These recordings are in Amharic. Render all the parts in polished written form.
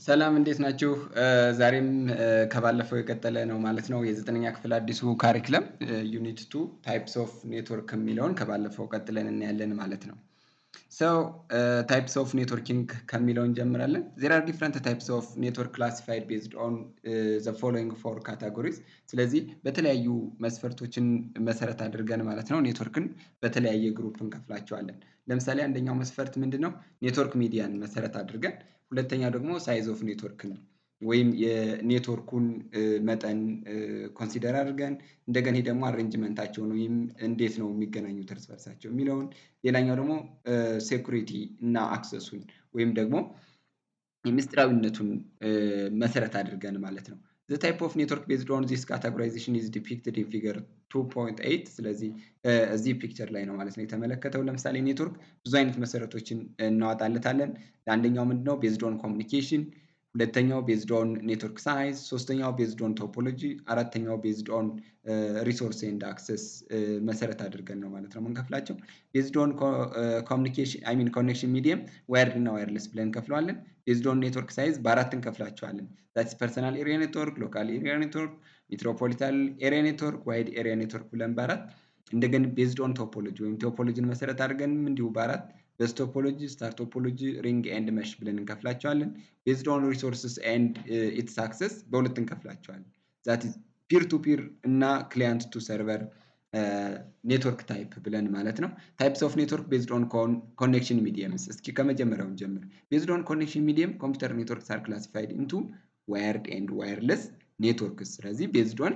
ሰላም እንዴት ናችሁ? ዛሬም ከባለፈው የቀጠለ ነው ማለት ነው። የዘጠነኛ ክፍል አዲሱ ካሪክለም ዩኒት 2 ታይፕስ ኦፍ ኔትወርክ የሚለውን ከባለፈው ቀጥለን እናያለን ማለት ነው። ሶ ታይፕስ ኦፍ ኔትወርኪንግ ከሚለው እንጀምራለን። ዜር አር ዲፍረንት ታይፕስ ኦፍ ኔትወርክ ክላሲፋይድ ቤዝድ ኦን ዘ ፎሎዊንግ ፎር ካታጎሪዝ። ስለዚህ በተለያዩ መስፈርቶችን መሰረት አድርገን ማለት ነው ኔትወርክን በተለያየ ግሩፕ እንከፍላቸዋለን። ለምሳሌ አንደኛው መስፈርት ምንድነው? ኔትወርክ ሚዲያን መሰረት አድርገን፣ ሁለተኛው ደግሞ ሳይዝ ኦፍ ኔትወርክ ነው ወይም የኔትወርኩን መጠን ኮንሲደር አድርገን፣ እንደገና ደግሞ አሬንጅመንታቸውን ወይም እንዴት ነው የሚገናኙት እርስ በርሳቸው የሚለውን፣ ሌላኛው ደግሞ ሴኩሪቲ እና አክሰሱን ወይም ደግሞ የምስጢራዊነቱን መሰረት አድርገን ማለት ነው። The type of network based on this categorization is depicted in figure 2.8 ስለዚህ እዚህ ፒክቸር ላይ ነው ማለት ነው የተመለከተው። ለምሳሌ ኔትወርክ ብዙ አይነት መሰረቶችን እናወጣለታለን። አንደኛው ምንድነው? ቤዝድ ኦን ኮሚኒኬሽን፣ ሁለተኛው ቤዝድ ኦን ኔትወርክ ሳይዝ፣ ሶስተኛው ቤዝድ ኦን ቶፖሎጂ፣ አራተኛው ቤዝድ ኦን ሪሶርስ ኤንድ አክሰስ መሰረት አድርገን ነው ማለት ነው የምንከፍላቸው። ቤዝድ ኦን ኮሚኒኬሽን አይ ሚን ኮኔክሽን ሚዲየም ዋይርድ እና ዋይርለስ ብለን እንከፍለዋለን። ቤዝድ ኦን ኔትወርክ ሳይዝ በአራት እንከፍላቸዋለን። ዛትስ ፐርሰናል ኤሪያ ኔትወርክ፣ ሎካል ኤሪያ ኔትወርክ፣ ሜትሮፖሊታን ኤሪያ ኔትወርክ፣ ዋይድ ኤሪያ ኔትወርክ ብለን በአራት። እንደገና ቤዝድ ኦን ቶፖሎጂ ወይም ቶፖሎጂን መሰረት አድርገን እንዲሁ በአራት በስ ቶፖሎጂ፣ ስታር ቶፖሎጂ፣ ሪንግ ኤንድ መሽ ብለን እንከፍላቸዋለን። ቤዝድ ኦን ሪሶርስስ ኤንድ ኢትስ አክሰስ በሁለት እንከፍላቸዋለን። ዛት ኢዝ ፒር ቱ ፒር እና ክሊያንት ቱ ሰርቨር ኔትወርክ ታይፕ ብለን ማለት ነው። ታይፕስ ኦፍ ኔትወርክ ቤዝድ ኦን ኮኔክሽን ሚዲየምስ። እስኪ ከመጀመሪያው እንጀምር። ቤዝድ ኦን ኮኔክሽን ሚዲየም ኮምፒውተር ኔትወርክስ አር ክላሲፋይድ ኢንቱ ዋየርድ ኤንድ ዋየርለስ ኔትወርክስ። ስለዚህ ቤዝድ ኦን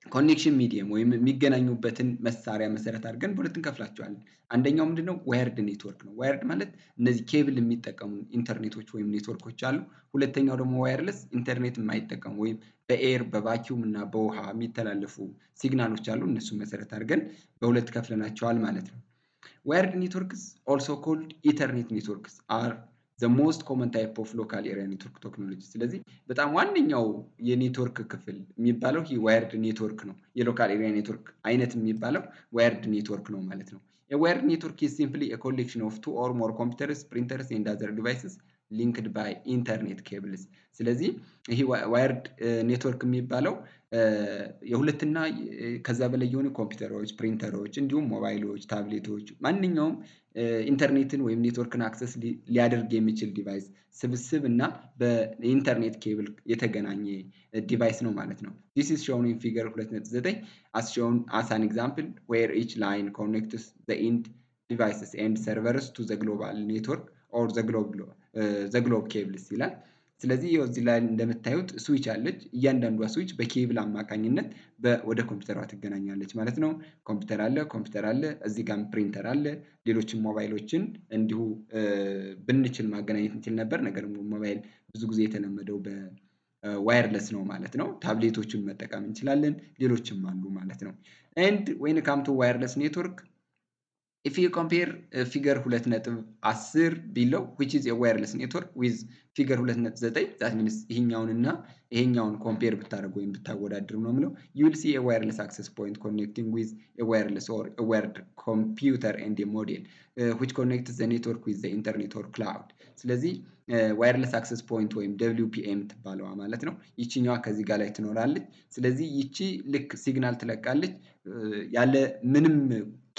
ኮኔክሽን ሚዲየም ወይም የሚገናኙበትን መሳሪያ መሰረት አድርገን በሁለት እንከፍላቸዋለን። አንደኛው ምንድነው? ዋየርድ ኔትወርክ ነው። ዋየርድ ማለት እነዚህ ኬብል የሚጠቀሙ ኢንተርኔቶች ወይም ኔትወርኮች አሉ። ሁለተኛው ደግሞ ዋየርለስ ኢንተርኔት የማይጠቀሙ ወይም በኤር በቫኪዩም እና በውሃ የሚተላለፉ ሲግናሎች አሉ። እነሱን መሰረት አድርገን በሁለት ከፍለናቸዋል ማለት ነው። ዋየርድ ኔትወርክስ ኦልሶ ኮልድ ኢተርኔት ኔትወርክስ አር the most common type of local area network technology። ስለዚህ በጣም ዋነኛው የኔትወርክ ክፍል የሚባለው ይህ ዋየርድ ኔትወርክ ነው። የሎካል ኤሪያ ኔትወርክ አይነት የሚባለው ዋየርድ ኔትወርክ ነው ማለት ነው። A wired network is simply a collection of two or more computers, printers and other devices linked by internet cables። ስለዚህ ይሄ ዋየርድ ኔትወርክ የሚባለው የሁለትና ከዛ በላይ የሆኑ ኮምፒውተሮች፣ ፕሪንተሮች እንዲሁም ሞባይሎች፣ ታብሌቶች ማንኛውም ኢንተርኔትን ወይም ኔትወርክን አክሰስ ሊያደርግ የሚችል ዲቫይስ ስብስብ እና በኢንተርኔት ኬብል የተገናኘ ዲቫይስ ነው ማለት ነው። This is shown in figure 2.9 as shown as an example where each line connects the end devices and servers to the global network or the globe cables ይላል። ስለዚህ እዚህ ላይ እንደምታዩት ስዊች አለች። እያንዳንዷ ስዊች በኬብል አማካኝነት ወደ ኮምፒውተሯ ትገናኛለች ማለት ነው። ኮምፒውተር አለ፣ እዚህ ጋርም ፕሪንተር አለ። ሌሎችን ሞባይሎችን እንዲሁ ብንችል ማገናኘት እንችል ነበር። ነገር ግን ሞባይል ብዙ ጊዜ የተለመደው በዋየርለስ ነው ማለት ነው። ታብሌቶችን መጠቀም እንችላለን፣ ሌሎችም አሉ ማለት ነው። and when it comes to wireless network, if you compare figure 2.10 below which is a wireless network with figure 2.9 that means ይሄኛውንና ይሄኛውን ኮምፔር ብታደርጉ ወይም ብታወዳድሩ ነው የምለው you will see a wireless access point connecting with a wireless or a wired computer and a modem which connects the network with the internet or cloud። ስለዚህ ዋየርለስ አክሰስ ፖይንት ወይም WPM ትባለዋ ማለት ነው። ይቺኛዋ ከዚህ ጋር ላይ ትኖራለች። ስለዚህ ይቺ ልክ ሲግናል ትለቃለች ያለ ምንም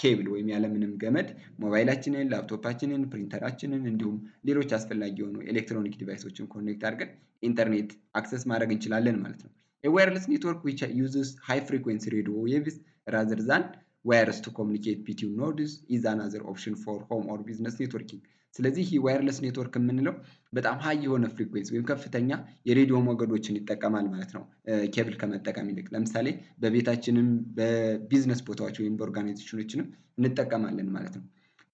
ኬብል ወይም ያለ ምንም ገመድ ሞባይላችንን፣ ላፕቶፓችንን፣ ፕሪንተራችንን እንዲሁም ሌሎች አስፈላጊ የሆኑ ኤሌክትሮኒክ ዲቫይሶችን ኮኔክት አድርገን ኢንተርኔት አክሰስ ማድረግ እንችላለን ማለት ነው። A wireless network which uses high frequency radio waves rather than wires to communicate between nodes is another option for home or business networking። ስለዚህ ይህ ዋየርለስ ኔትወርክ የምንለው በጣም ሀይ የሆነ ፍሪኩዌንሲ ወይም ከፍተኛ የሬዲዮ ሞገዶችን ይጠቀማል ማለት ነው ኬብል ከመጠቀም ይልቅ። ለምሳሌ በቤታችንም በቢዝነስ ቦታዎች ወይም በኦርጋናይዜሽኖችንም እንጠቀማለን ማለት ነው።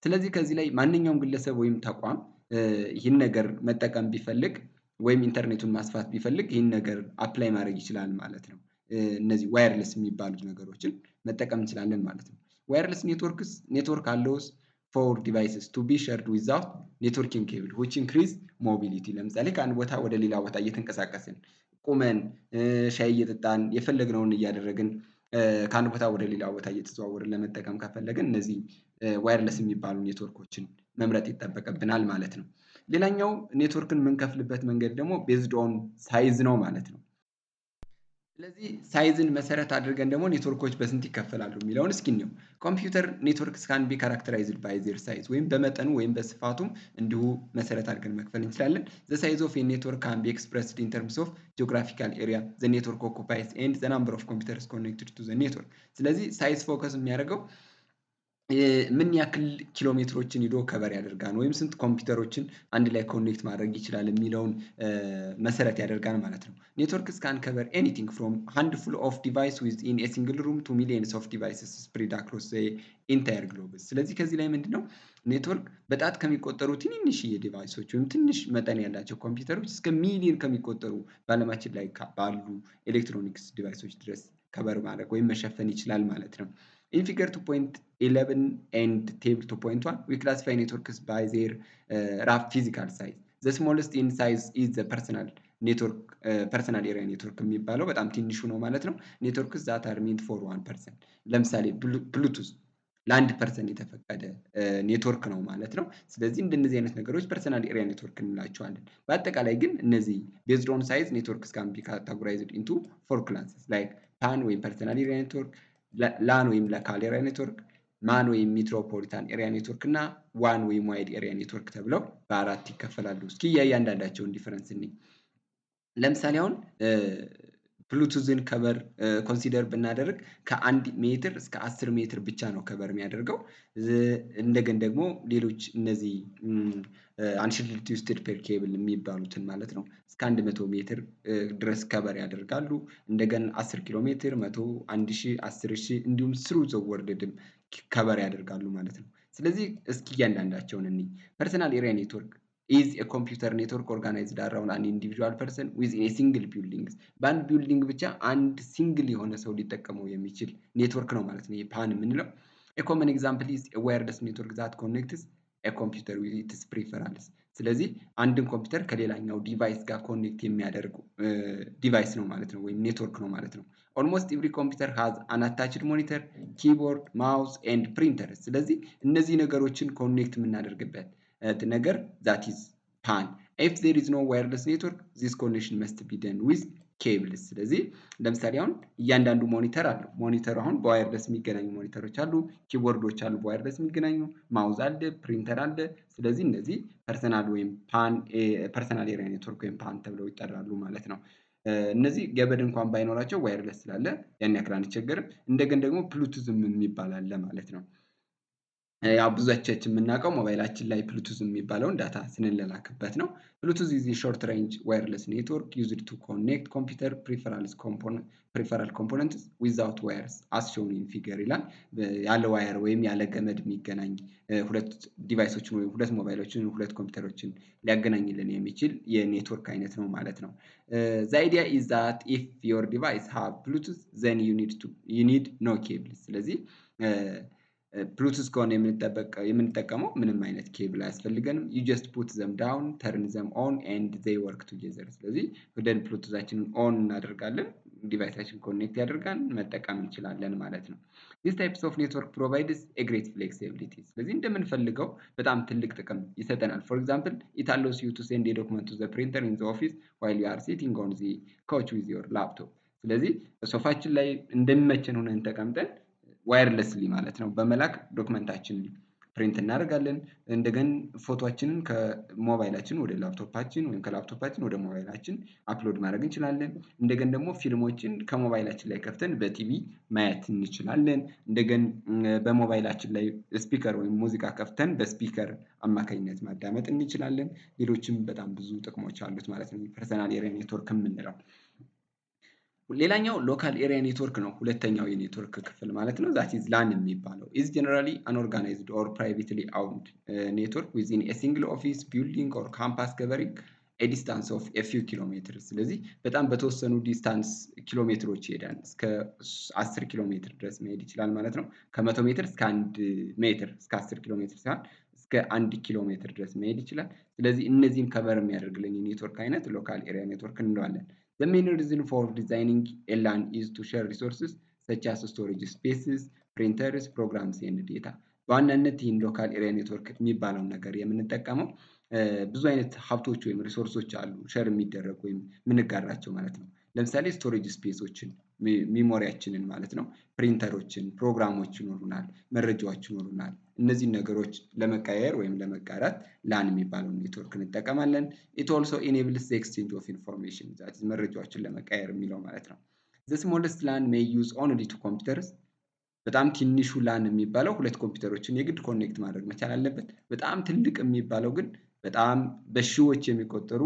ስለዚህ ከዚህ ላይ ማንኛውም ግለሰብ ወይም ተቋም ይህን ነገር መጠቀም ቢፈልግ ወይም ኢንተርኔቱን ማስፋት ቢፈልግ ይህን ነገር አፕላይ ማድረግ ይችላል ማለት ነው። እነዚህ ዋየርለስ የሚባሉት ነገሮችን መጠቀም እንችላለን ማለት ነው። ዋየርለስ ኔትወርክስ ኔትወርክ አለውስ for devices to be shared without networking cable which increase mobility። ለምሳሌ ከአንድ ቦታ ወደ ሌላ ቦታ እየተንቀሳቀስን ቁመን ሻይ እየጠጣን የፈለግነውን እያደረግን ከአንድ ቦታ ወደ ሌላ ቦታ እየተዘዋወርን ለመጠቀም ከፈለግን እነዚህ ዋየርለስ የሚባሉ ኔትወርኮችን መምረጥ ይጠበቅብናል ማለት ነው። ሌላኛው ኔትወርክን የምንከፍልበት መንገድ ደግሞ ቤዝድ ኦን ሳይዝ ነው ማለት ነው። ስለዚህ ሳይዝን መሰረት አድርገን ደግሞ ኔትወርኮች በስንት ይከፈላሉ የሚለውን እስኪ እንየው። ኮምፒውተር ኔትወርክስ ካን ቢ ካራክተራይዝድ ባይ ዜር ሳይዝ ወይም በመጠኑ ወይም በስፋቱም እንዲሁ መሰረት አድርገን መክፈል እንችላለን። ዘ ሳይዝ ኦፍ ኤ ኔትወርክ ካን ቢ ኤክስፕረስድ ኢን ተርምስ ኦፍ ጂኦግራፊካል ኤሪያ ዘ ኔትወርክ ኦኩፓይስ ኤንድ ዘ ናምበር ኦፍ ኮምፒውተርስ ኮኔክትድ ቱ ዘ ኔትወርክ። ስለዚህ ሳይዝ ፎከስ የሚያደርገው ምን ያክል ኪሎ ሜትሮችን ሄዶ ከቨር ያደርጋል ወይም ስንት ኮምፒውተሮችን አንድ ላይ ኮኔክት ማድረግ ይችላል የሚለውን መሰረት ያደርጋል ማለት ነው። ኔትወርክስ ካን ከቨር ኤኒቲንግ ፍሮም ሃንድፉል ኦፍ ዲቫይስ ዊዝኢን ኤ ሲንግል ሩም ቱ ሚሊየንስ ኦፍ ዲቫይስስ ስፕሬድ አክሮስ ዘ ኢንታየር ግሎብስ። ስለዚህ ከዚህ ላይ ምንድነው ኔትወርክ በጣት ከሚቆጠሩ ትንንሽዬ ዲቫይሶች ወይም ትንሽ መጠን ያላቸው ኮምፒውተሮች እስከ ሚሊየን ከሚቆጠሩ በዓለማችን ላይ ባሉ ኤሌክትሮኒክስ ዲቫይሶች ድረስ ከቨር ማድረግ ወይም መሸፈን ይችላል ማለት ነው። In figure 2.11 and table 2.1, we classify networks by their rough physical size. The smallest in size is the personal area network የሚባለው በጣም ትንሹ ነው ማለት ነው። ኔትወርክስ that are meant for one person። ለምሳሌ ብሉቱዝ ለአንድ ፐርሰን የተፈቀደ ኔትወርክ ነው ማለት ነው። ስለዚህ እንደነዚህ አይነት ነገሮች ፐርሰናል ኤሪያ ኔትወርክ እንላቸዋለን። በአጠቃላይ ግን እነዚህ ቤዝድ ኦን ሳይዝ ኔትወርክስ ካን ቢ ካታጎራይዝድ ኢንቱ ፎር ክላስስ ላይክ ፓን ወይም ፐርሰናል ኤሪያ ኔትወርክ፣ ላን ወይም ሎካል ኤሪያ ኔትወርክ፣ ማን ወይም ሜትሮፖሊታን ኤሪያ ኔትወርክ እና ዋን ወይም ዋይድ ኤሪያ ኔትወርክ ተብለው በአራት ይከፈላሉ። እስኪ እያንዳንዳቸውን ዲፈረንስ እንይ። ለምሳሌ አሁን ብሉቱዝን ከቨር ኮንሲደር ብናደርግ ከ1 ሜትር እስከ 10 ሜትር ብቻ ነው ከቨር የሚያደርገው። እንደገን ደግሞ ሌሎች እነዚህ አንሺልድድ ትዊስትድ ፔር ኬብል የሚባሉትን ማለት ነው እስከ 100 ሜትር ድረስ ከቨር ያደርጋሉ። እንደገን 10 ኪሎ ሜትር፣ 100፣ 1000፣ 10000 እንዲሁም ስሩ ዘ ወርልድም ከቨር ያደርጋሉ ማለት ነው። ስለዚህ እስኪ እያንዳንዳቸውን እንይ። ፐርሰናል ኤሪያ ኔትወርክ is a computer network organized around an individual person within a single building። በአንድ ቢልዲንግ ብቻ አንድ ሲንግል የሆነ ሰው ሊጠቀመው የሚችል ኔትወርክ ነው ማለት ነው ፓን የምንለው። a common example is a wireless network that connects a computer with its peripherals። ስለዚህ አንድን ኮምፒውተር ከሌላኛው ዲቫይስ ጋር ኮኔክት የሚያደርጉ ዲቫይስ ነው ማለት ነው ወይም ኔትወርክ ነው ማለት ነው። ኦልሞስት ኤቭሪ ኮምፒውተር ሃዝ አን አታችድ ሞኒተር፣ ኪቦርድ፣ ማውስ ኤንድ ፕሪንተር። ስለዚህ እነዚህ ነገሮችን ኮኔክት የምናደርግበት ነገር that is PAN. If there is no wireless network, this connection must be done with cables። ስለዚህ ለምሳሌ አሁን እያንዳንዱ ሞኒተር አለው። ሞኒተሩ አሁን በዋየርለስ የሚገናኙ ሞኒተሮች አሉ፣ ኪቦርዶች አሉ በዋየርለስ የሚገናኙ፣ ማውዝ አለ፣ ፕሪንተር አለ። ስለዚህ እነዚህ ፐርሰናል ወይም ፐርሰናል ኤሪያ ኔትወርክ ወይም ፓን ተብለው ይጠራሉ ማለት ነው። እነዚህ ገመድ እንኳን ባይኖራቸው ዋየርለስ ስላለ ያን ያክል አንቸገርም። እንደገን ደግሞ ብሉቱዝም የሚባል አለ ማለት ነው። ያው ብዙዎቻችን የምናውቀው ሞባይላችን ላይ ብሉቱዝ የሚባለውን ዳታ ስንላላክበት ነው። ብሉቱዝ ኢዝ ሾርት ሬንጅ ዋየርለስ ኔትወርክ ዩዝድ ቱ ኮኔክት ኮምፒውተር ፕሪፈራል ኮምፖነንትስ ዊዛውት ዋየርስ አስ ሾውን ኢን ፊገር ይላል። ያለ ዋየር ወይም ያለ ገመድ የሚገናኝ ሁለት ዲቫይሶችን ወይም ሁለት ሞባይሎችን ሁለት ኮምፒውተሮችን ሊያገናኝልን የሚችል የኔትወርክ አይነት ነው ማለት ነው። ዘ አይዲያ ኢዝ ዛት ኢፍ ዮር ዲቫይስ ሃቭ ብሉቱዝ ዘን ዩ ኒድ ኖ ኬብል። ስለዚህ ብሉቱዝ ከሆነ የምንጠቀመው ምንም አይነት ኬብል አያስፈልገንም። ዩ ጀስት ፑት ዘም ዳውን ተርን ዘም ኦን ኤንድ ዜይ ወርክ ቱጌዘር። ስለዚህ ወደን ብሉቱዛችንን ኦን እናደርጋለን፣ ዲቫይሳችን ኮኔክት ያደርጋል፣ መጠቀም እንችላለን ማለት ነው። ዲስ ታይፕስ ኦፍ ኔትወርክ ፕሮቫይድስ ኤ ግሬት ፍሌክሲቢሊቲ። ስለዚህ እንደምንፈልገው በጣም ትልቅ ጥቅም ይሰጠናል። ፎር ኤግዛምፕል ኢት አሎውስ ዩ ቱ ሴንድ ኤ ዶክመንት ቱ ዘ ፕሪንተር ኢን ዘ ኦፊስ ዋይል ዩ አር ሲቲንግ ኦን ዚ ካውች ዊዝ ዮር ላፕቶፕ። ስለዚህ ሶፋችን ላይ እንደሚመቸን ሆነን ተቀምጠን ዋየርለስሊ ማለት ነው በመላክ ዶክመንታችንን ፕሪንት እናደርጋለን። እንደገን ፎቶአችንን ከሞባይላችን ወደ ላፕቶፓችን ወይም ከላፕቶፓችን ወደ ሞባይላችን አፕሎድ ማድረግ እንችላለን። እንደገን ደግሞ ፊልሞችን ከሞባይላችን ላይ ከፍተን በቲቪ ማየት እንችላለን። እንደገን በሞባይላችን ላይ ስፒከር ወይም ሙዚቃ ከፍተን በስፒከር አማካኝነት ማዳመጥ እንችላለን። ሌሎችም በጣም ብዙ ጥቅሞች አሉት ማለት ነው ፐርሰናል ኤሪያ ኔትወርክ የምንለው። ሌላኛው ሎካል ኤሪያ ኔትወርክ ነው፣ ሁለተኛው የኔትወርክ ክፍል ማለት ነው። ዛት ኢዝ ላን የሚባለው ኢዝ ጀነራሊ አንኦርጋናይዝድ ኦር ፕራይቬትሊ አውንድ ኔትወርክ ዊዝኢን ኤ ሲንግል ኦፊስ ቢልዲንግ ኦር ካምፓስ ከቨሪንግ ኤ ዲስታንስ ኦፍ ኤ ፊው ኪሎ ሜትር። ስለዚህ በጣም በተወሰኑ ዲስታንስ ኪሎ ሜትሮች ይሄዳል። እስከ 10 ኪሎ ሜትር ድረስ መሄድ ይችላል ማለት ነው። ከ100 ሜትር እስከ 1 ሜትር እስከ 10 ኪሎ ሜትር ሳይሆን እስከ 1 ኪሎ ሜትር ድረስ መሄድ ይችላል። ስለዚህ እነዚህን ከቨር የሚያደርግልን የኔትወርክ አይነት ሎካል ኤሪያ ኔትወርክ እንለዋለን። The main reason for designing a LAN is to share resources such as storage spaces, printers, programs and data። በዋናነት ይህን ሎካል ኤሪያ ኔትወርክ የሚባለውን ነገር የምንጠቀመው ብዙ አይነት ሀብቶች ወይም ሪሶርሶች አሉ ሸር የሚደረጉ ወይም የምንጋራቸው ማለት ነው። ለምሳሌ ስቶሬጅ ስፔሶችን ሚሞሪያችንን ማለት ነው፣ ፕሪንተሮችን፣ ፕሮግራሞች ይኖሩናል፣ መረጃዎች ይኖሩናል። እነዚህን ነገሮች ለመቀያየር ወይም ለመጋራት ላን የሚባለውን ኔትወርክ እንጠቀማለን። ኢት ኦልሶ ኢኔብልስ ዘ ኤክስቼንጅ ኦፍ ኢንፎርሜሽን ዛት መረጃዎችን ለመቀያየር የሚለው ማለት ነው። ዘ ስሞለስት ላን ሜይ ዩዝ ኦንሊ ቱ ኮምፒውተርስ በጣም ትንሹ ላን የሚባለው ሁለት ኮምፒውተሮችን የግድ ኮኔክት ማድረግ መቻል አለበት። በጣም ትልቅ የሚባለው ግን በጣም በሺዎች የሚቆጠሩ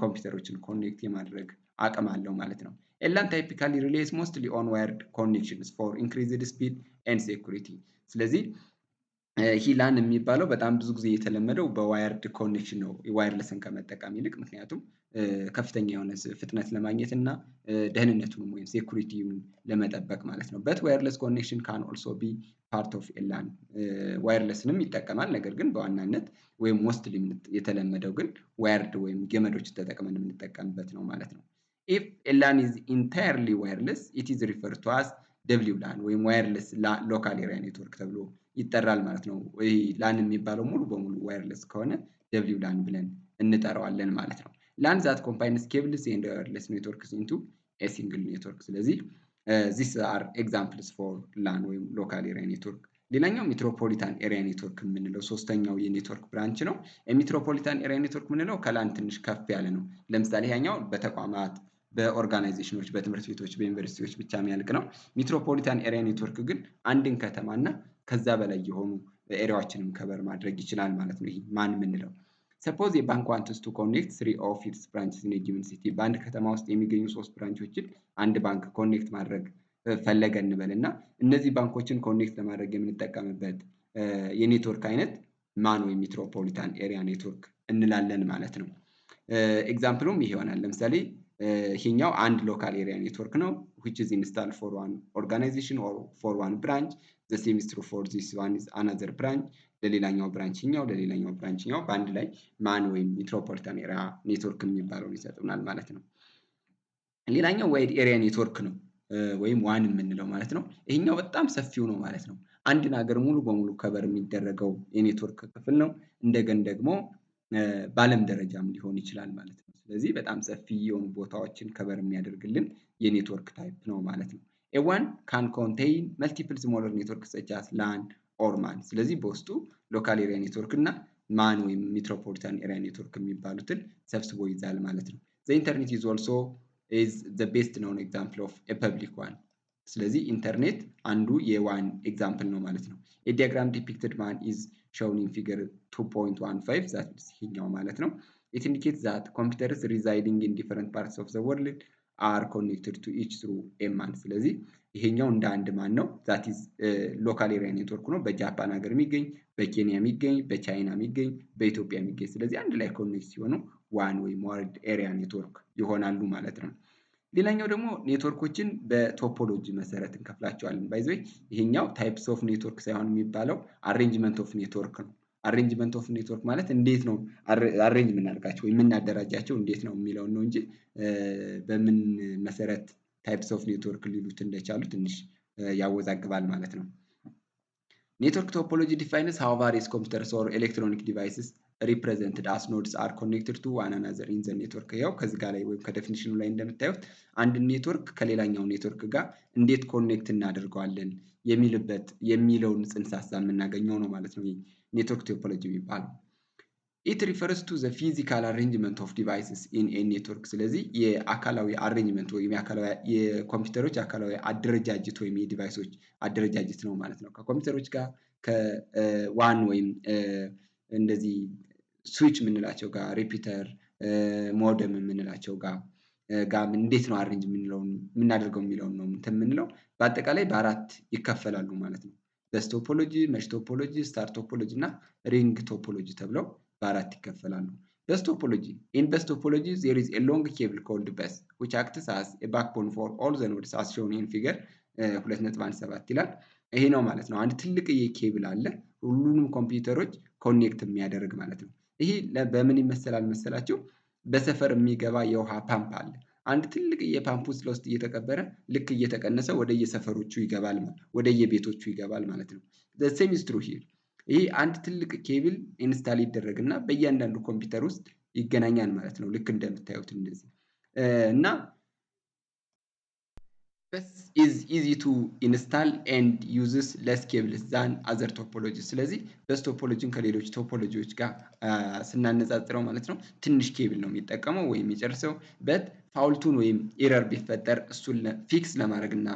ኮምፒውተሮችን ኮኔክት የማድረግ አቅም አለው ማለት ነው። ኤላን ታይፒካሊ ሪሌይስ ሞስትሊ ኦን ዋየርድ ኮኔክሽንስ ፎር ኢንክሪዝድ ስፒድ ኤንድ ሴኩሪቲ። ስለዚህ ይህ ላን የሚባለው በጣም ብዙ ጊዜ የተለመደው በዋየርድ ኮኔክሽን ነው ዋየርለስን ከመጠቀም ይልቅ፣ ምክንያቱም ከፍተኛ የሆነ ፍጥነት ለማግኘት እና ደህንነቱንም ወይም ሴኩሪቲውን ለመጠበቅ ማለት ነው። በት ዋየርለስ ኮኔክሽን ካን ኦልሶ ቢ ፓርት ኦፍ ኤላን። ዋየርለስንም ይጠቀማል፣ ነገር ግን በዋናነት ወይም ሞስትሊ የተለመደው ግን ዋየርድ ወይም ገመዶች ተጠቅመን የምንጠቀምበት ነው ማለት ነው። ኢፍ ኤላን ኢዝ ኢንታየርሊ ዋየርለስ ኢት ኢዝ ሪፈርድ ቱ አስ ደብሊው ላን ወይም ዋየርለስ ሎካል ኤሪያ ኔትወርክ ተብሎ ይጠራል ማለት ነው። ይህ ላን የሚባለው ሙሉ በሙሉ ዋየርለስ ከሆነ ደብሊው ላን ብለን እንጠራዋለን ማለት ነው። ላን ዛት ኮምባይንስ ኬብልስ ኤንድ ዋየርለስ ኔትወርክስ ኢንቱ ኤ ሲንግል ኔትወርክ። ስለዚህ ዚስ አር ኤግዛምፕልስ ፎር ላን ወይም ሎካል ኤሪያ ኔትወርክ። ሌላኛው ሜትሮፖሊታን ኤሪያ ኔትወርክ የምንለው ሶስተኛው የኔትወርክ ብራንች ነው። የሜትሮፖሊታን ኤሪያ ኔትወርክ የምንለው ከላን ትንሽ ከፍ ያለ ነው። ለምሳሌ ያኛው በተቋማት በኦርጋናይዜሽኖች በትምህርት ቤቶች በዩኒቨርሲቲዎች ብቻ የሚያልቅ ነው። ሜትሮፖሊታን ኤሪያ ኔትወርክ ግን አንድን ከተማ እና ከዛ በላይ የሆኑ ኤሪያዎችንም ከበር ማድረግ ይችላል ማለት ነው። ይህ ማን የምንለው ሰፖዝ የባንክ ዋንትስ ቱ ኮኔክት 3 ኦፍ ኢትስ ብራንችስ ኢን ኤ ጊቨን ሲቲ። በአንድ ከተማ ውስጥ የሚገኙ 3 ብራንቾችን አንድ ባንክ ኮኔክት ማድረግ ፈለገ እንበል እና እነዚህ ባንኮችን ኮኔክት ለማድረግ የምንጠቀምበት የኔትወርክ አይነት ማን ወይም ሜትሮፖሊታን ኤሪያ ኔትወርክ እንላለን ማለት ነው። ኤግዛምፕሉም ይሄ ይሆናል። ለምሳሌ ይሄኛው አንድ ሎካል ኤሪያ ኔትወርክ ነው which is installed for one organization or for one branch. the same is true for this one is another branch. ለሌላኛው ብራንችኛው ለሌላኛው ብራንችኛው በአንድ ላይ ማን ወይም ሜትሮፖሊታን ኤሪያ ኔትወርክ የሚባለውን ይሰጡናል ማለት ነው። ሌላኛው ዋይድ ኤሪያ ኔትወርክ ነው ወይም ዋን የምንለው ማለት ነው። ይሄኛው በጣም ሰፊው ነው ማለት ነው። አንድን ሀገር ሙሉ በሙሉ ከበር የሚደረገው የኔትወርክ ክፍል ነው። እንደገና ደግሞ በዓለም ደረጃም ሊሆን ይችላል ማለት ነው። ስለዚህ በጣም ሰፊ የሆኑ ቦታዎችን ከበር የሚያደርግልን የኔትወርክ ታይፕ ነው ማለት ነው። ኤዋን ካን ኮንቴይን መልቲፕል ስሞለር ኔትወርክ ሰች አስ ላን ኦር ማን። ስለዚህ በውስጡ ሎካል ኤሪያ ኔትወርክ እና ማን ወይም ሜትሮፖሊታን ኤሪያ ኔትወርክ የሚባሉትን ሰብስቦ ይዛል ማለት ነው። ዘ ኢንተርኔት ኢዝ ኦልሶ is the best known example of a public one. ስለዚህ ኢንተርኔት አንዱ የዋን ኤግዛምፕል ነው ማለት ነው። a diagram depicted man is shown in figure 2.15 that is ይሄኛው ማለት ነው። it indicates that computers residing in different parts of the world are connected to each through a man. ስለዚህ ይሄኛው እንደ አንድ ማን ነው that is ሎካል ኤሪያ ኔትወርክ ነው። በጃፓን ሀገር የሚገኝ፣ በኬንያ የሚገኝ፣ በቻይና የሚገኝ፣ በኢትዮጵያ የሚገኝ። ስለዚህ አንድ ላይ ኮኔክት ሲሆኑ ዋን ወይም ዋርልድ ኤሪያ ኔትወርክ ይሆናሉ ማለት ነው። ሌላኛው ደግሞ ኔትወርኮችን በቶፖሎጂ መሰረት እንከፍላቸዋለን። ባይ ዘ ወይ ይሄኛው ታይፕስ ኦፍ ኔትወርክ ሳይሆን የሚባለው አሬንጅመንት ኦፍ ኔትወርክ ነው። አሬንጅመንት ኦፍ ኔትወርክ ማለት እንዴት ነው አሬንጅ የምናደርጋቸው ወይም የምናደራጃቸው እንዴት ነው የሚለውን ነው እንጂ በምን መሰረት ታይፕስ ኦፍ ኔትወርክ ሊሉት እንደቻሉ ትንሽ ያወዛግባል ማለት ነው። ኔትወርክ ቶፖሎጂ ዲፋይንስ ሃው ቫሪየስ ኮምፒውተርስ ኦር ኤሌክትሮኒክ ዲቫይስስ represented as nodes are connected to one another in the network። ያው ከዚህ ጋር ላይ ወይም ከዴፊኒሽኑ ላይ እንደምታዩት አንድ ኔትወርክ ከሌላኛው ኔትወርክ ጋር እንዴት ኮኔክት እናደርገዋለን የሚለውን ጽንሰ ሀሳብ የምናገኘው ነው ማለት ነው ኔትወርክ ቶፖሎጂ የሚባለው። it refers to the physical arrangement of devices in a network። ስለዚህ የአካላዊ አሬንጅመንት ወይም የኮምፒውተሮች አካላዊ አደረጃጀት ወይም የዲቫይሶች አደረጃጀት ነው ማለት ነው። ከኮምፒውተሮች ጋር ከዋን ወይም እንደዚህ ስዊች የምንላቸው ጋር ሪፒተር ሞደም የምንላቸው ጋር እንዴት ነው አሬንጅ የምናደርገው የሚለውን ነው የምንለው። በአጠቃላይ በአራት ይከፈላሉ ማለት ነው። በስ ቶፖሎጂ፣ መሽ ቶፖሎጂ፣ ስታር ቶፖሎጂ እና ሪንግ ቶፖሎጂ ተብለው በአራት ይከፈላሉ። በስ ቶፖሎጂ ኢን በስ ቶፖሎጂ there is a long cable called bus which acts as a backbone for all the nodes as shown in figure 2.17 ይላል። ይሄ ነው ማለት ነው። አንድ ትልቅዬ ኬብል አለ ሁሉንም ኮምፒውተሮች ኮኔክት የሚያደርግ ማለት ነው። ይሄ በምን ይመሰላል መሰላችሁ? በሰፈር የሚገባ የውሃ ፓምፕ አለ። አንድ ትልቅዬ ፓምፕ ውስጥ ለውስጥ እየተቀበረ ልክ እየተቀነሰ ወደየሰፈሮቹ ይገባል፣ ወደየቤቶቹ ይገባል ማለት ነው። the same is true here ይሄ አንድ ትልቅ ኬብል ኢንስታል ይደረግና በእያንዳንዱ ኮምፒውተር ውስጥ ይገናኛል ማለት ነው። ልክ እንደምታዩት እንደዚህ እና በስ ኢዝ ኢዚ ቱ ኢንስታል ኤንድ ዩዝስ ለስ ኬብልስ ዛን አዘር ቶፖሎጂ። ስለዚህ በስ ቶፖሎጂን ከሌሎች ቶፖሎጂዎች ጋር ስናነጻጽረው ማለት ነው ትንሽ ኬብል ነው የሚጠቀመው ወይም የሚጨርሰው በት ፋውልቱን ወይም ኤረር ቢፈጠር እሱን ፊክስ ለማድረግ እና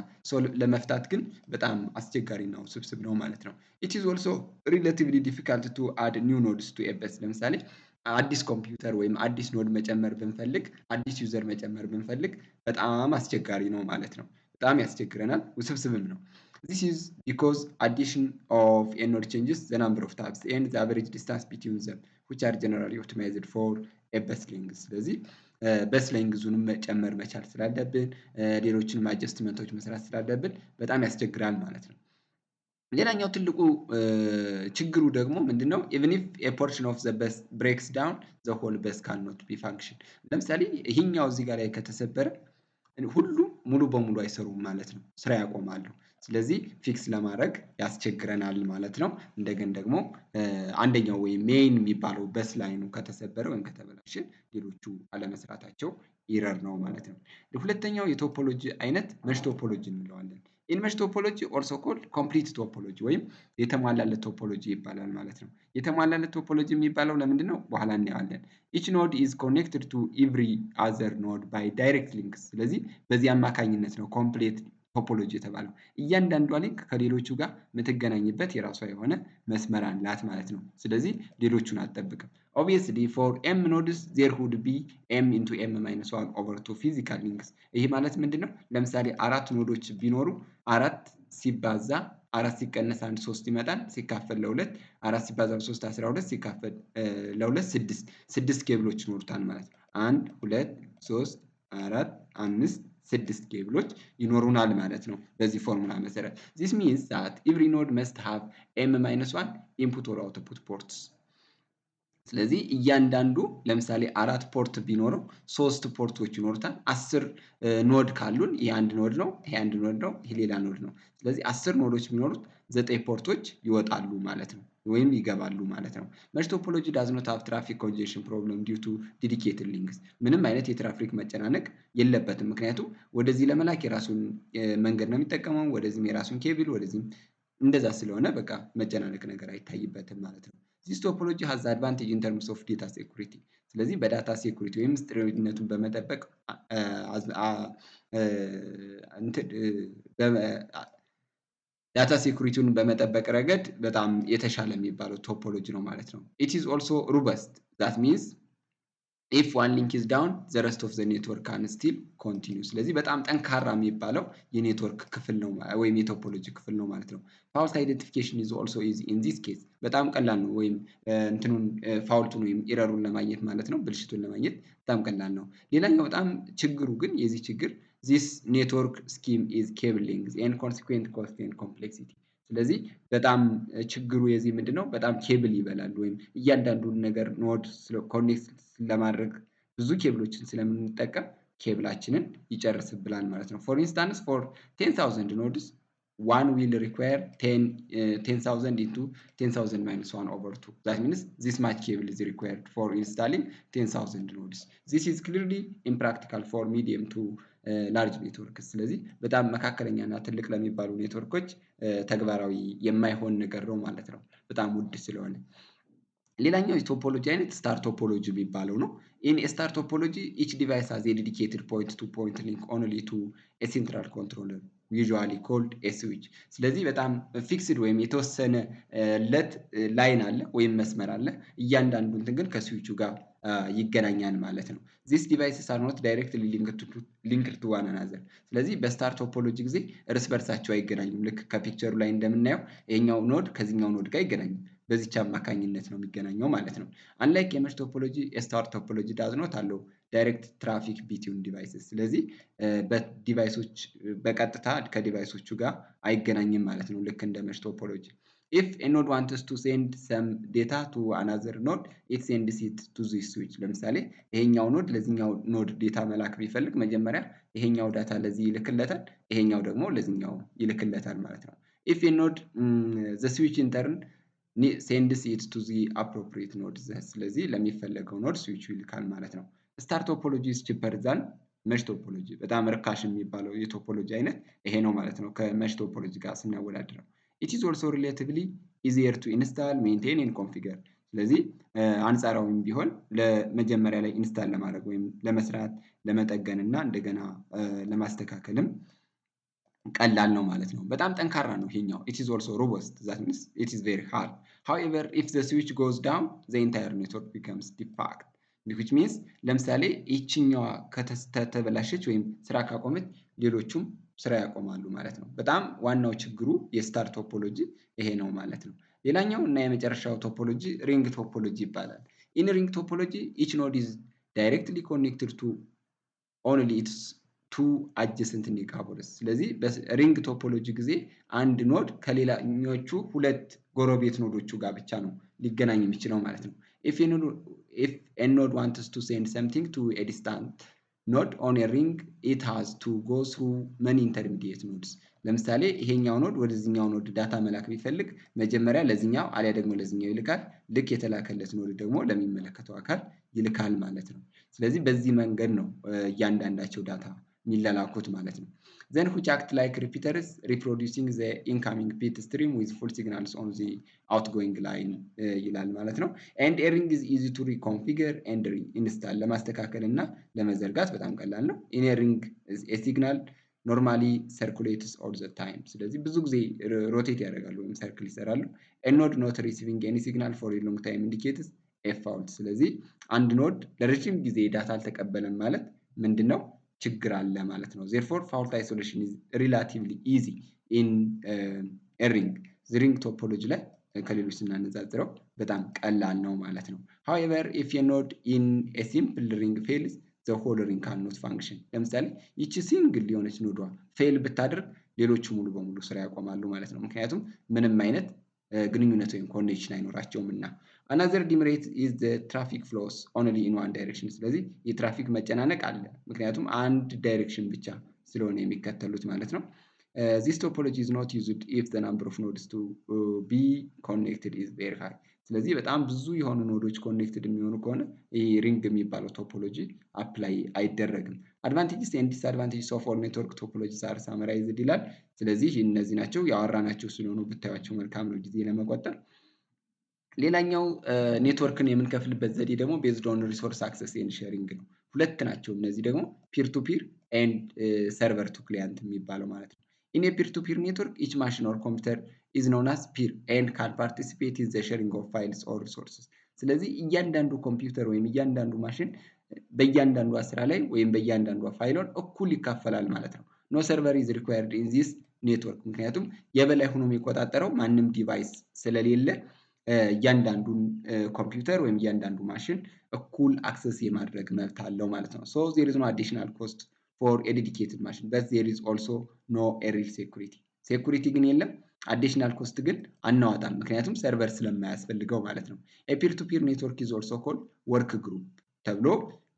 ለመፍታት ግን በጣም አስቸጋሪና ውስብስብ ነው ማለት ነው። ኢት ኢዝ ኦልሶ ሪላቲቭሊ ዲፊካልት ቱ አድ ኒው ኖድስ ቱ ኤ በስ። ለምሳሌ አዲስ ኮምፒውተር ወይም አዲስ ኖድ መጨመር ብንፈልግ አዲስ ዩዘር መጨመር ብንፈልግ በጣም አስቸጋሪ ነው ማለት ነው። በጣም ያስቸግረናል፣ ውስብስብም ነው። This is because addition of a node changes the number of tabs and the average distance between them, which are generally optimized for a bus length። ስለዚህ በስ ሌንግዙንም መጨመር መቻል ስላለብን ሌሎችንም አጀስትመንቶች መስራት ስላለብን በጣም ያስቸግራል ማለት ነው። ሌላኛው ትልቁ ችግሩ ደግሞ ምንድነው? ኢቭን ኢፍ ኤ ፖርሽን ኦፍ ዘ በስ ብሬክስ ዳውን ዘ ሆል በስ ካን ኖት ቢ ፋንክሽን። ለምሳሌ ይሄኛው እዚህ ጋር ላይ ከተሰበረ ሁሉም ሙሉ በሙሉ አይሰሩም ማለት ነው፣ ስራ ያቆማሉ። ስለዚህ ፊክስ ለማድረግ ያስቸግረናል ማለት ነው። እንደገና ደግሞ አንደኛው ወይም ሜይን የሚባለው በስ ላይኑ ከተሰበረ ወይም ከተበላሸ ሌሎቹ አለመስራታቸው ኢረር ነው ማለት ነው። ሁለተኛው የቶፖሎጂ አይነት መሽ ቶፖሎጂ እንለዋለን። ኢን መሽ ቶፖሎጂ ኦልሶ ኮልድ ኮምፕሊት ቶፖሎጂ ወይም የተሟላለት ቶፖሎጂ ይባላል ማለት ነው። የተሟላለት ቶፖሎጂ የሚባለው ለምንድን ነው? በኋላ እናየዋለን። ኢች ኖድ ኢዝ ኮኔክትድ ቱ ኤቭሪ አዘር ኖድ ባይ ዳይሬክት ሊንክስ። ስለዚህ በዚህ አማካኝነት ነው ኮምፕሌት ቶፖሎጂ የተባለው። እያንዳንዷ ሊንክ ከሌሎቹ ጋር የምትገናኝበት የራሷ የሆነ መስመር አላት ማለት ነው። ስለዚህ ሌሎቹን አትጠብቅም። ኦብቪየስሊ ፎር ኤም ኖድስ ዜር ሁድ ቢ ኤም ኢንቱ ኤም ማይነስ ዋን ኦቨር ቱ ፊዚካል ሊንክስ። ይሄ ማለት ምንድን ነው? ለምሳሌ አራት ኖዶች ቢኖሩ አራት ሲባዛ አራት ሲቀነስ አንድ ሶስት ይመጣል ሲካፈል ለሁለት አራት ሲባዛ በሶስት 12 ሲካፈል ለሁለት ስድስት ኬብሎች ይኖሩታል ማለት ነው። አንድ ሁለት ሶስት አራት አምስት ስድስት ኬብሎች ይኖሩናል ማለት ነው በዚህ ፎርሙላ መሰረት። ዚስ ሚንስ ዛት ኤቭሪ ኖድ መስት ሃቭ ኤም ማይነስ ዋን ኢንፑት ኦር አውትፑት ፖርትስ። ስለዚህ እያንዳንዱ ለምሳሌ አራት ፖርት ቢኖረው ሶስት ፖርቶች ይኖሩታል። 10 ኖድ ካሉን ይሄ አንድ ኖድ ነው፣ ይሄ አንድ ኖድ ነው፣ ይሄ ሌላ ኖድ ነው። ስለዚህ 10 ኖዶች ቢኖሩት 9 ፖርቶች ይወጣሉ ማለት ነው ወይም ይገባሉ ማለት ነው። መሽ ቶፖሎጂ ዳዝ ኖት ሃቭ ትራፊክ ኮንጀንሽን ፕሮብለም ዲው ቱ ዲዲኬትድ ሊንክስ። ምንም አይነት የትራፊክ መጨናነቅ የለበትም። ምክንያቱም ወደዚህ ለመላክ የራሱን መንገድ ነው የሚጠቀመው፣ ወደዚህም የራሱን ኬብል፣ ወደዚህም እንደዛ ስለሆነ በቃ መጨናነቅ ነገር አይታይበትም ማለት ነው። ዚስ ቶፖሎጂ ሃዝ አድቫንቴጅ ኢን ተርምስ ኦፍ ዴታ ሴኩሪቲ። ስለዚህ በዳታ ሴኩሪቲ ወይም ምስጢራዊነቱን በመጠበቅ ዳታ ሴኩሪቲውን በመጠበቅ ረገድ በጣም የተሻለ የሚባለው ቶፖሎጂ ነው ማለት ነው። ኢት ኢዝ ኦልሶ ሩበስት ዛት ሚንስ ኢፍ ዋን ሊንክ ኢዝ ዳውን ዘ ረስት ኦፍ ዘ ኔትወርክ ካን ስቲል ኮንቲኒው። ስለዚህ በጣም ጠንካራ የሚባለው የኔትወርክ ክፍል ነው ወይም የቶፖሎጂ ክፍል ነው ማለት ነው። ፋውልት አይደንቲፊኬሽን ኢዝ ኦልሶ ኢዚ ኢን ዚስ ኬዝ። በጣም ቀላል ነው ወይም እንትኑን ፋውልቱን ወይም ኢረሩን ለማግኘት ማለት ነው፣ ብልሽቱን ለማግኘት በጣም ቀላል ነው። ሌላኛው በጣም ችግሩ ግን የዚህ ችግር ዚስ ኔትወርክ ስኪም ኢዝ ኬብል ሌንግዝ ኤንድ ኮንሲኩዌንት ኮስት ኤንድ ኮምፕሌክሲቲ። ስለዚህ በጣም ችግሩ የዚህ ምንድነው? በጣም ኬብል ይበላል ወይም እያንዳንዱን ነገር ኖድ ኮኔክት ለማድረግ ብዙ ኬብሎችን ስለምንጠቀም ኬብላችንን ይጨርስብናል ማለት ነው። ፎር ኢንስታንስ ፎር 10,000 ኖድስ one will require 10,000 into 10,000 minus 1 over 2. That means this much cable is required for installing 10,000 nodes. This is clearly impractical for medium to large networks. ስለዚህ በጣም መካከለኛና ትልቅ ለሚባሉ ኔትወርኮች ተግባራዊ የማይሆን ነገር ነው ማለት ነው፣ በጣም ውድ ስለሆነ። ሌላኛው የቶፖሎጂ አይነት ስታር ቶፖሎጂ የሚባለው ነው። ኢን ስታር ቶፖሎጂ ኢች ዲቫይስ ሃዝ ኤ ዴዲኬትድ ፖይንት ቱ ፖይንት ሊንክ ኦንሊ ቱ ኤ ሴንትራል ኮንትሮለር ዩዥዋሊ ኮልድ ኤ ስዊች። ስለዚህ በጣም ፊክስድ ወይም የተወሰነ ለት ላይን አለ ወይም መስመር አለ። እያንዳንዱ እንትን ግን ከስዊቹ ጋር ይገናኛል ማለት ነው። ዚስ ዲቫይስስ አር ኖት ዳይሬክትሊ ሊንክድ ቱ ዋን አናዘር። ስለዚህ በስታር ቶፖሎጂ ጊዜ እርስ በርሳቸው አይገናኙም። ልክ ከፒክቸሩ ላይ እንደምናየው ይሄኛው ኖድ ከዚህኛው ኖድ ጋር አይገናኙም። በዚች አማካኝነት ነው የሚገናኘው ማለት ነው። አንላይክ የመሽ ቶፖሎጂ ስታር ቶፖሎጂ ዳዝ ኖት አለው ዳይሬክት ትራፊክ ቢትዊን ዲቫይስስ። ስለዚህ በዲቫይሶች በቀጥታ ከዲቫይሶቹ ጋር አይገናኝም ማለት ነው፣ ልክ እንደ መሽ ቶፖሎጂ። ኢፍ ኤ ኖድ ዋንትስ ቱ ሴንድ ሰም ዴታ ቱ አናዘር ኖድ ኢት ሴንድስ ኢት ቱ ዚስ ስዊች። ለምሳሌ ይሄኛው ኖድ ለዚህኛው ኖድ ዴታ መላክ ቢፈልግ መጀመሪያ ይሄኛው ዳታ ለዚህ ይልክለታል፣ ይሄኛው ደግሞ ለዚህኛው ይልክለታል ማለት ነው። ኢፍ ኤ ኖድ ዘ ስዊች ኢንተርን ሴንድስ ኢት ቱ ዚ አፕሮፕሪየት ኖድ። ስለዚህ ለሚፈለገው ኖድ ስዊቹ ይልካል ማለት ነው። ስታር ቶፖሎጂ ኢዝ ቺፐር ዛን መሽ ቶፖሎጂ። በጣም ርካሽ የሚባለው የቶፖሎጂ አይነት ይሄ ነው ማለት ነው ከመሽ ቶፖሎጂ ጋር ስናወዳድረው። ኢት ኢዝ ኦልሶ ሪሌቲቭሊ ኢዚየር ቱ ኢንስታል ሜንቴን ኤንድ ኮንፊገር። ስለዚህ አንጻራዊም ቢሆን ለመጀመሪያ ላይ ኢንስታል ለማድረግ ወይም ለመስራት ለመጠገን እና እንደገና ለማስተካከልም ቀላል ነው ማለት ነው። በጣም ጠንካራ ነው ይሄኛው። ኢት ኢዝ ኦልሶ ሮበስት ዛት ሚንስ ኢት ኢዝ ቬሪ ሃርድ ሃውኤቨር ኢፍ ዘ ስዊች ጎዝ ዳውን ዘ ኢንታየር ኔትወርክ ቢከምስ ዲፋክት ዊች ሚንስ ለምሳሌ ይችኛዋ ከተበላሸች ወይም ስራ ካቆመች ሌሎቹም ስራ ያቆማሉ ማለት ነው። በጣም ዋናው ችግሩ የስታር ቶፖሎጂ ይሄ ነው ማለት ነው። ሌላኛው እና የመጨረሻው ቶፖሎጂ ሪንግ ቶፖሎጂ ይባላል። ኢን ሪንግ ቶፖሎጂ ኢች ኖድ ኢዝ ዳይሬክትሊ ኮኔክትድ ቱ ኦንሊ ኢትስ ቱ አጀሰንት ኔይበርስ። ስለዚህ በሪንግ ቶፖሎጂ ጊዜ አንድ ኖድ ከሌላኞቹ ሁለት ጎረቤት ኖዶቹ ጋር ብቻ ነው ሊገናኝ የሚችለው ማለት ነው። ኢፍ ኤ ኖድ ዋንትስ ቱ ሴንድ ሰምቲንግ ቱ ኤ ዲስታንት ኖድ ኦን ኤ ሪንግ ኢት ሃዝ ቱ ጎ ስሩ መኒ ኢንተርሚዲየት ኖድስ። ለምሳሌ ይሄኛው ኖድ ወደዚህኛው ኖድ ዳታ መላክ ቢፈልግ መጀመሪያ ለዚህኛው አሊያ ደግሞ ለዚህኛው ይልካል። ልክ የተላከለት ኖድ ደግሞ ለሚመለከተው አካል ይልካል ማለት ነው። ስለዚህ በዚህ መንገድ ነው እያንዳንዳቸው ዳታ የሚላላኩት ማለት ነው። then which act like repeaters reproducing the incoming bit stream with full signals on the outgoing line ይላል ማለት ነው። and a ring is easy to reconfigure and install ለማስተካከል እና ለመዘርጋት በጣም ቀላል ነው። in a ring a signal normally circulates all the time። ስለዚህ ብዙ ጊዜ ሮቴት ያደርጋሉ ወይም ሰርክል ይሰራሉ። a node not receiving any signal for a long time indicates a fault። ስለዚህ አንድ ኖድ ለረጅም ጊዜ ዳታ አልተቀበለም ማለት ምንድነው? ችግር አለ ማለት ነው። therefore fault isolation is relatively easy in a ring። ሪንግ ቶፖሎጂ ላይ ከሌሎች ስናነጻጽረው በጣም ቀላል ነው ማለት ነው። however if a node in a simple ring fails the whole ring cannot function። ለምሳሌ ይቺ ሲንግል የሆነች ኖዷ ፌል ብታደርግ ሌሎቹ ሙሉ በሙሉ ስራ ያቆማሉ ማለት ነው። ምክንያቱም ምንም አይነት ግንኙነት ወይም ኮኔክሽን አይኖራቸውም እና። another demerit is the traffic flows only in one direction። ስለዚህ የትራፊክ መጨናነቅ አለ ምክንያቱም አንድ ዳይሬክሽን ብቻ ስለሆነ የሚከተሉት ማለት ነው። this topology is not used if the number of nodes to be connected is very high። ስለዚህ በጣም ብዙ የሆኑ ኖዶች ኮኔክትድ የሚሆኑ ከሆነ ይህ ሪንግ የሚባለው ቶፖሎጂ አፕላይ አይደረግም። advantages and disadvantages of all network topologies are summarized ይላል። ስለዚህ እነዚህ ናቸው ያወራናቸው ስለሆኑ ብታዩቸው መልካም ነው ጊዜ ለመቆጠብ። ሌላኛው ኔትወርክን የምንከፍልበት ዘዴ ደግሞ ቤዝድ ኦን ሪሶርስ አክሰስ ኤንድ ሼሪንግ ነው። ሁለት ናቸው እነዚህ ደግሞ ፒር ቱ ፒር ኤንድ ሰርቨር ቱ ክሊያንት የሚባለው ማለት ነው። ኢን ፒር ቱ ፒር ኔትወርክ ኢች ማሽን ኦር ኮምፒውተር ኢዝ ኖን አስ ፒር ኤንድ ካን ፓርቲሲፔት ኢን ዘ ሼሪንግ ኦፍ ፋይልስ ኦር ሪሶርስስ። ስለዚህ እያንዳንዱ ኮምፒውተር ወይም እያንዳንዱ ማሽን በእያንዳንዷ ስራ ላይ ወይም በእያንዳንዷ ፋይሏን እኩል ይካፈላል ማለት ነው። ኖ ሰርቨር ኢዝ ሪኳየርድ ኢን ዚስ ኔትወርክ። ምክንያቱም የበላይ ሆኖ የሚቆጣጠረው ማንም ዲቫይስ ስለሌለ እያንዳንዱን ኮምፒውተር ወይም እያንዳንዱ ማሽን እኩል አክሰስ የማድረግ መብት አለው ማለት ነው። so there is no additional cost for a dedicated machine but there is also no a real security። ሴኩሪቲ ግን የለም፣ አዲሽናል ኮስት ግን አናወጣም ምክንያቱም ሰርቨር ስለማያስፈልገው ማለት ነው። a peer to peer network is also called work group ተብሎ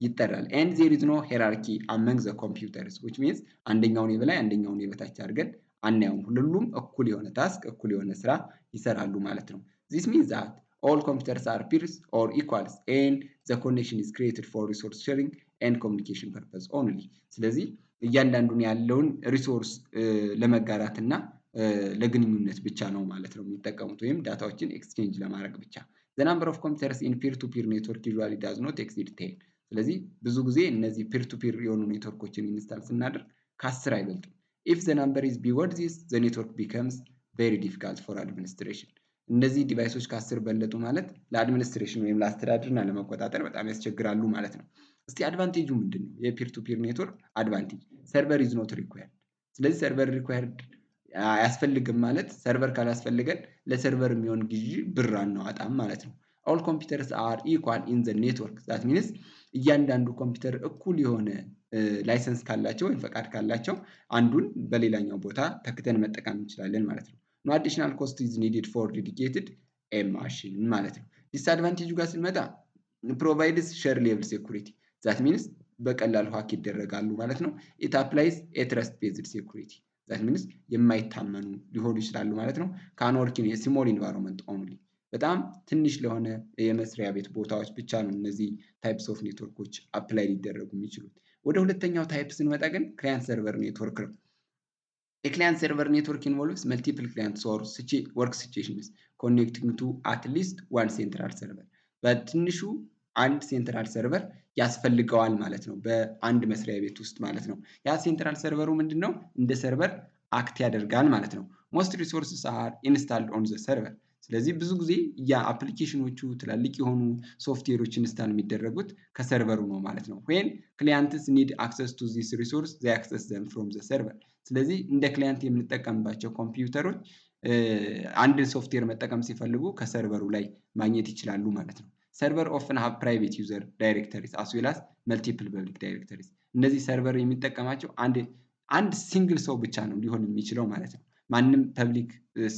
ይጠራል። and there is no hierarchy among the computers which means አንደኛውን የበላይ አንደኛውን የበታች አድርገን አናየውም። ሁሉም እኩል የሆነ ታስክ እኩል የሆነ ስራ ይሰራሉ ማለት ነው። this means that all computers are peers or equals and the connection is created for resource sharing and communication purpose only። ስለዚህ እያንዳንዱን ያለውን ሪሶርስ ለመጋራት እና ለግንኙነት ብቻ ነው ማለት ነው የሚጠቀሙት ወይም ዳታዎችን ኤክስቼንጅ ለማድረግ ብቻ። the number of computers in peer to peer network usually does not exceed 10። ስለዚህ ብዙ ጊዜ እነዚህ peer to peer የሆኑ ኔትወርኮችን ኢንስታል ስናደርግ ከ10 አይበልጥም። if the number is beyond this the network becomes very difficult for administration። እነዚህ ዲቫይሶች ከ10 በለጡ ማለት ለአድሚኒስትሬሽን ወይም ለአስተዳደርና ለመቆጣጠር በጣም ያስቸግራሉ ማለት ነው። እስቲ አድቫንቴጁ ምንድነው? የፒር ቱ ፒር ኔትወርክ አድቫንቴጅ ሰርቨር ኢዝ ኖት ሪኳየርድ። ስለዚህ ሰርቨር ሪኳየርድ አያስፈልግም ማለት ሰርቨር ካላስፈልገን ለሰርቨር የሚሆን ግዢ ብር አናወጣም ማለት ነው። all computers are equal in the network that means እያንዳንዱ ኮምፒውተር እኩል የሆነ ላይሰንስ ካላቸው ወይም ፈቃድ ካላቸው አንዱን በሌላኛው ቦታ ተክተን መጠቀም እንችላለን ማለት ነው። no additional cost is needed for dedicated a machine ማለት ነው። ዲስአድቫንቴጁ ጋር ስንመጣ provides share level security that means በቀላሉ ሃክ ይደረጋሉ ማለት ነው። it applies a trust based security that means የማይታመኑ ሊሆኑ ይችላሉ ማለት ነው። can work in a small environment only በጣም ትንሽ ለሆነ የመስሪያ ቤት ቦታዎች ብቻ ነው እነዚህ ታይፕስ ኦፍ ኔትወርኮች አፕላይ ሊደረጉ የሚችሉት። ወደ ሁለተኛው ታይፕ ስንመጣ ግን ክላይንት ሰርቨር ኔትወርክ ነው። የክላይንት ሰርቨር ኔትወርክ ኢንቮልቭስ መልቲፕል ክላይንትስ ኦር ወርክ ሲቹዌሽንስ ኮኔክቲንግ ቱ አትሊስት ዋን ሴንትራል ሰርቨር። በትንሹ አንድ ሴንትራል ሰርቨር ያስፈልገዋል ማለት ነው፣ በአንድ መስሪያ ቤት ውስጥ ማለት ነው። ያ ሴንትራል ሰርቨሩ ምንድን ነው? እንደ ሰርቨር አክት ያደርጋል ማለት ነው። ሞስት ሪሶርስስ አር ኢንስታልድ ኦን ዘ ሰርቨር። ስለዚህ ብዙ ጊዜ የአፕሊኬሽኖቹ ትላልቅ የሆኑ ሶፍትዌሮች ኢንስታል የሚደረጉት ከሰርቨሩ ነው ማለት ነው። ዌን ክላይንትስ ኒድ አክሰስ ቱ ዚስ ሪሶርስ ዘይ አክሰስ ዘም ፍሮም ዘ ሰርቨር። ስለዚህ እንደ ክላይንት የምንጠቀምባቸው ኮምፒውተሮች አንድን ሶፍትዌር መጠቀም ሲፈልጉ ከሰርቨሩ ላይ ማግኘት ይችላሉ ማለት ነው። ሰርቨር ኦፍን ሃቭ ፕራይቬት ዩዘር ዳይሬክተሪስ አስ ዌል አስ መልቲፕል ፐብሊክ ዳይሬክተሪስ። እነዚህ ሰርቨር የሚጠቀማቸው አንድ ሲንግል ሰው ብቻ ነው ሊሆን የሚችለው ማለት ነው። ማንም ፐብሊክ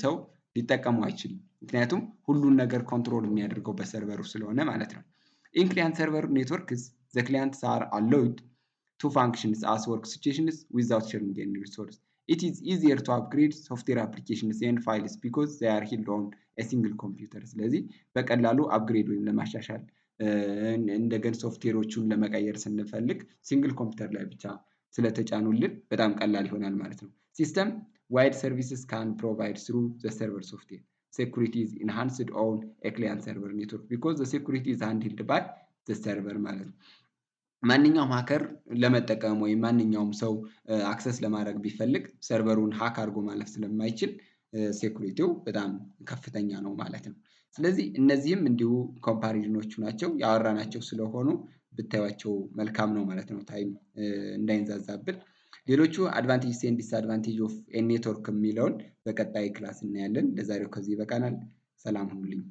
ሰው ሊጠቀሙ አይችልም። ምክንያቱም ሁሉን ነገር ኮንትሮል የሚያደርገው በሰርቨሩ ስለሆነ ማለት ነው። ኢን ክላይንት ሰርቨር ኔትወርክስ ዘ ክላይንትስ አር አሎውድ ቱ ፋንክሽንስ አስ ወርክ ሲቹዌሽንስ ዊዛውት ሼሪንግ ኤኒ ሪሶርስ። ኢት ኢዝ ኢዚየር ቱ አፕግሬድ ሶፍትዌር አፕሊኬሽንስ ኤንድ ፋይልስ ቢኮዝ ዘይ አር ሄልድ ኦን ሲንግል ኮምፒውተር። ስለዚህ በቀላሉ አፕግሬድ ወይም ለማሻሻል እንደገን ሶፍትዌሮቹን ለመቀየር ስንፈልግ ሲንግል ኮምፒውተር ላይ ብቻ ስለተጫኑልን በጣም ቀላል ይሆናል ማለት ነው። ሲስተም ዋይድ ሰርቪስስ ካን ፕሮቫይድ ስሩ ዘ ሰርቨር ሶፍትዌር ሴኩሪቲ ኢዝ ኢንሃንስድ ኦን ኤ ክላይንት ሰርቨር ኔትወርክ ቢኮዝ ዘ ሴኩሪቲ ኢዝ ሃንድልድ ባይ ዘ ሰርቨር ማለት ነው። ማንኛውም ሀከር ለመጠቀም ወይም ማንኛውም ሰው አክሰስ ለማድረግ ቢፈልግ ሰርቨሩን ሀክ አድርጎ ማለፍ ስለማይችል ሴኩሪቲው በጣም ከፍተኛ ነው ማለት ነው። ስለዚህ እነዚህም እንዲሁ ኮምፓሪዝኖቹ ናቸው ያወራናቸው ስለሆኑ ብታዩቸው መልካም ነው ማለት ነው፣ ታይም እንዳይንዛዛብን። ሌሎቹ አድቫንቴጅ ኤንድ ዲስአድቫንቴጅ ኦፍ ኔትወርክ የሚለውን በቀጣይ ክላስ እናያለን። ለዛሬው ከዚህ ይበቃናል። ሰላም ሁኑልኝ።